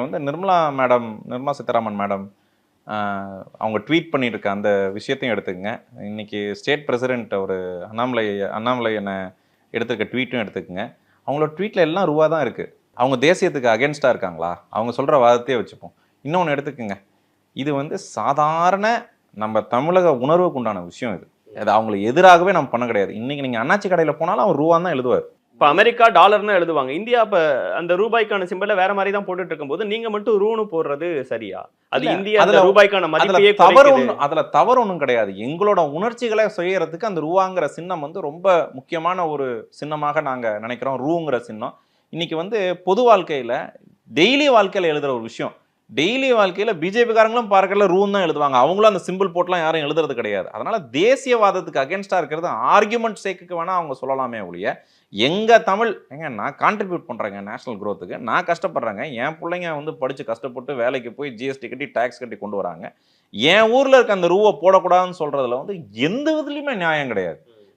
வந்து நிர்மலா சீதாராமன் மேடம் அவங்க ட்வீட் பண்ணியிருக்க அந்த விஷயத்தையும் எடுத்துக்கங்க. இன்னைக்கு ஸ்டேட் பிரசிடென்ட் ஒரு அண்ணாமலை என்ன எடுத்துக்க ட்வீட்டும் எடுத்துக்கங்க. அவங்களோட ட்வீட்டில் எல்லாம் ரூபா தான் இருக்குது. அவங்க தேசியத்துக்கு அகேன்ஸ்டாக இருக்காங்களா? அவங்க சொல்கிற வாதத்தையே வச்சுப்போம். இன்னொன்று எடுத்துக்கங்க, இது வந்து சாதாரண நம்ம தமிழக உணர்வுக்கு உண்டான விஷயம். அது அவங்களுக்கு எதிராகவே நம்ம பண்ண கிடையாது. இன்னைக்கு நீங்கள் அண்ணாச்சி கடையில் போனாலும் அவர் ரூபா தான் எழுதுவார். இப்போ அமெரிக்கா டாலர்னு எழுதுவாங்க, இந்தியா இப்போ அந்த ரூபாய்க்கான சிம்பிளை வேற மாதிரி தான் போட்டுட்டு இருக்கும்போது நீங்க மட்டும் ரூன்னு போடுறது சரியா? அது இந்தியா அந்த ரூபாய்க்கான மதிப்பையே அதுல தவறு ஒன்றும் கிடையாது. எங்களோட உணர்ச்சிகளை செய்யறதுக்கு அந்த ரூபாங்கிற சின்னம் வந்து ரொம்ப முக்கியமான ஒரு சின்னமாக நாங்க நினைக்கிறோம். ரூங்கிற சின்னம் இன்னைக்கு வந்து பொது வாழ்க்கையில டெய்லி வாழ்க்கையில எழுதுற ஒரு விஷயம். டெய்லி வாழ்க்கையில பிஜேபிக்காரங்களும் பார்க்கல ரூன் தான் எழுதுவாங்க. அவங்களும் அந்த சிம்பிள் போட்டுலாம் யாரும் எழுதுறது கிடையாது. அதனால தேசியவாதத்துக்கு அகேன்ஸ்டா இருக்கிறது ஆர்குமெண்ட் சேக்குக்கு வேணா அவங்க சொல்லலாமே ஒழிய, எங்க தமிழ் நான் கான்ட்ரிபியூட் பண்றேங்க நேஷனல் குரோத்துக்கு, நான் கஷ்டப்படுறேங்க, என் பிள்ளைங்க வந்து படிச்சு கஷ்டப்பட்டு வேலைக்கு போய் ஜிஎஸ்டி கட்டி டாக்ஸ் கட்டி கொண்டு வராங்க, என் ஊர்ல இருக்க அந்த ரூவை போடக்கூடாதுன்னு சொல்றதுல வந்து எந்த விதத்துலையுமே நியாயம் கிடையாது.